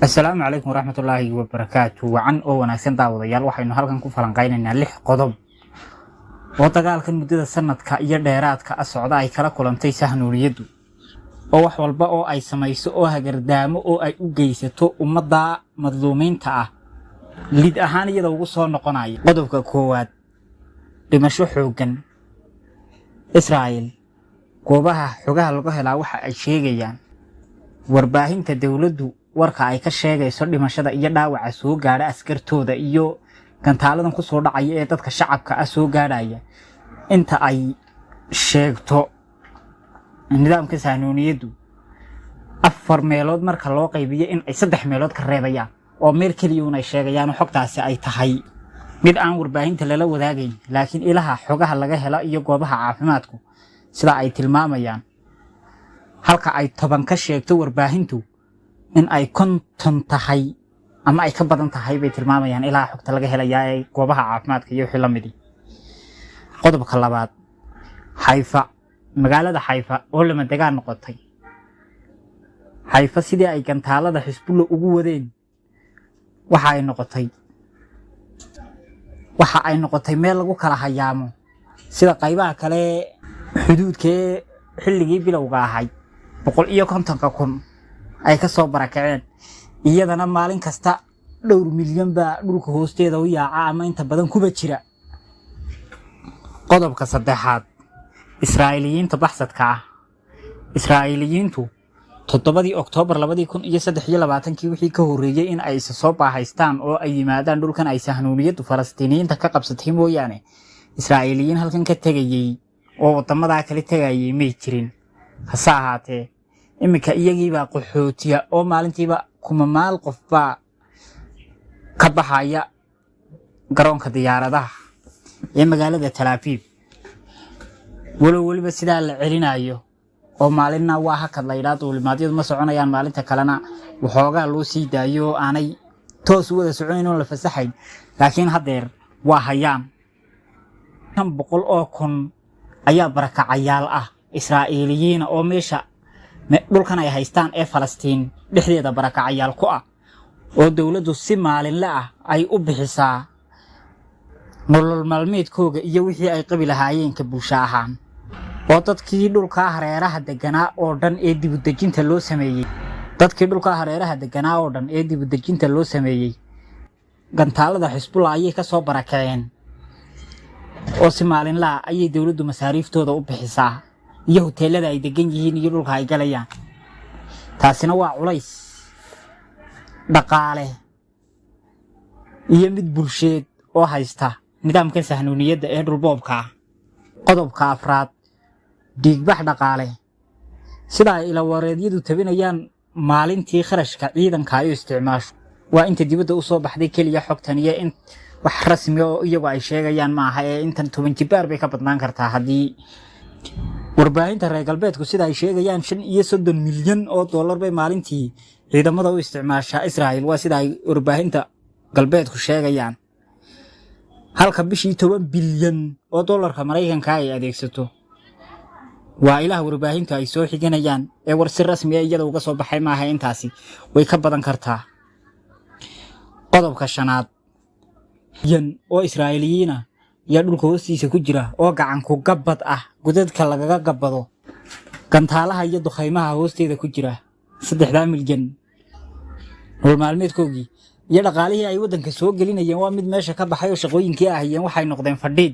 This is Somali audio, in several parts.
السلام عليكم ورحمة الله وبركاته وعن أو وناسين داوديال waxaynu halkan ku falanqeynaynaa 6 qodob oo dagaalkan muddada sanadka iyo dheeraadka ah socda ay kala kulantay sahnuuniyadu oo wax walba oo ay samayso oo hagardaamo oo ay u geysato ummadda madluumiinta ah lid ahaan iyada ugu soo noqonaya qodobka koowaad dhimasho xoogan Israa'iil goobaha xogaha lagu helaa waxa ay sheegayaan warbaahinta dawladdu warka ay ka sheegayso dhimashada iyo dhaawaca soo gaara askartooda iyo gantaaladan ku soo dhacay ee dadka shacabka ah soo gaaraya inta ay sheegto nidaamka sahnuuniyadu 4 meelood marka loo qaybiyo in ay 3 meelood ka reebayaan oo meel kaliya ay sheegayaan xogtaasi ay tahay mid aan warbaahinta lala wadaagayn laakiin ilaha xogaha laga helo iyo goobaha caafimaadku sida ay tilmaamayaan halka ay 10 ka sheegto warbaahintu in ay konton tahay ama ay ka badan tahay bay tilmaamayaan ilaa xogta laga helayaa ee goobaha caafimaadka iyo wixii la mid ah qodobka labaad Haifa magaalada Haifa oo lama degaan noqotay Haifa sidii ay gantaalada Xisbullah ugu wadeen waxa ay noqotay meel lagu kala hayaamo sida qaybaha kale xuduudkee xilligii bilowga ahay 150,000 ay ka soo barakaceen iyadana maalin kasta dhowr milyan baa dhulka hoosteeda u yaaca ama inta badan kuba jira qodobka saddexaad Israa'iiliyiinta baxsadka ah Israa'iiliyiintu 7 Oktoobar 2023 wixii ka horeeyay in ay soo baahaystaan oo ay yimaadaan dhulkan ay sahnuuniyadu Falastiiniyiinta ka qabsatay mooyaane Israa'iiliyiin halkan ka tagayay oo wadamada kale tagayay ma jirin hase ahaatee imika iyagiiba qaxootiya oo maalintiiba kuma maal qofba ka baxaya garoonka diyaaradaha ee magaalada Tel Aviv waliba sida la celinayo oo maalinna waa hakad la yiraahdo walimaadiyadu ma soconayaan maalinta kalena waxoogaa loo sii daayo aanay toos wada soconayn oo la fasaxayn laakiin hadeer waa hayaan 100 oo kun ayaa barakacayaal ah Israa'iiliyiin oo meesha dhulkan ay haystaan ee Falastiin dhexdeeda barakacayaal ku ah oo dawladdu si maalinle ah ay u bixisaa nolol maalmeedkooda iyo wixii ay qabi lahaayeen ka bulsho ahaan oo dadkii dhulka hareeraha deganaa oo dhan ee dib u dejinta loo sameeyay gantaalada Xisbullah ayay ka soo barakaceen oo si maalinle ah ayay dawladdu masaariiftooda u bixisaa iyo hoteelada ay degan yihiin iyo dhulka ay galayaan taasina waa culays dhaqaale iyo mid bulsheed oo haysta nidaamka sahnuuniyada ee dhulboobka qodobka afraad dhiigbax dhaqaale sida ay ila wareedyadu tabinayaan maalintii kharashka ciidanka ay isticmaasho waa inta dibadda u soo baxday kaliya xogtan iyo in wax rasmi oo iyagu ay sheegayaan ma aha ee intan 10 jibaar bay ka badnaan kartaa hadii warbaahinta reer galbeedku sida ay sheegayaan 35 milyan oo dollar bay maalintii ciidamada u isticmaashaa Israa'iil waa sida ay warbaahinta galbeedku sheegayaan halka bishii 10 bilyan oo dollarka Mareykanka ay adeegsato waa ilaha warbaahinta ay soo xiganayaan ee war si rasmi ah iyada uga soo baxay ma aha intaasi way ka badan kartaa qodobka shanaad yan oo Israa'iiliyiina ya dhulka hoostiisa ku jira oo gacan ku gabad ah gudadka lagaga gabado gantaalaha iyo duqeymaha hoosteeda ku jira 3 milyan oo maalmeedkoogii iyo dhaqaalihii ay wadanka soo gelinayeen waa mid meesha ka baxay oo shaqooyinkii ahayeen waxay noqdeen fadhiid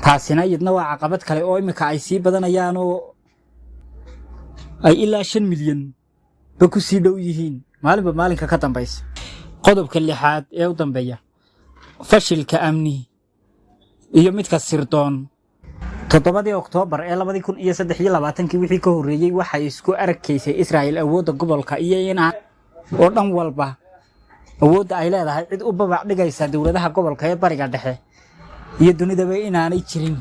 taasina iyadna waa caqabad kale oo imika ay sii badanayaan oo ay ilaa 5 milyan ba ku sii dhow yihiin maalinka ka dambaysa qodobka lixaad ee u dambeeya fashilka amni iyo midka sirdoon 7 Oktoobar 2023 wixii ka horeeyay waxay isku arkaysay Israa'iil awoodda gobolka iyo inaa oo dhan walba awoodda ay leedahay cid u babac dhigaysa dawladaha gobolka ee bariga dhexe iyo dunidaba inaanay jirin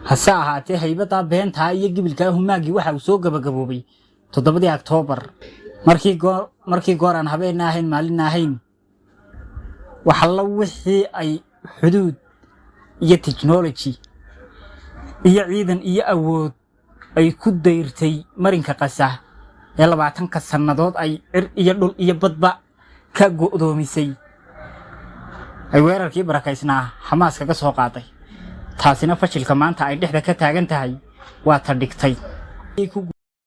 hase ahaatee haybada beenta iyo gibilka humaagi waxa uu soo gabagaboobay 7 Oktoobar markii gooran habeen ahayn maalin ahayn waxa la wixii ay xuduud iyo technology iyo ciidan iyo awood ay ku dayrtay marinka qasa ee 20 sannadood ay iyo dhul iyo badba ka go'doomisay ay weerarkii barakaysnaa Xamaas kaga soo qaaday taasina fashilka maanta ay dhexda ka taagan tahay waa ta dhigtay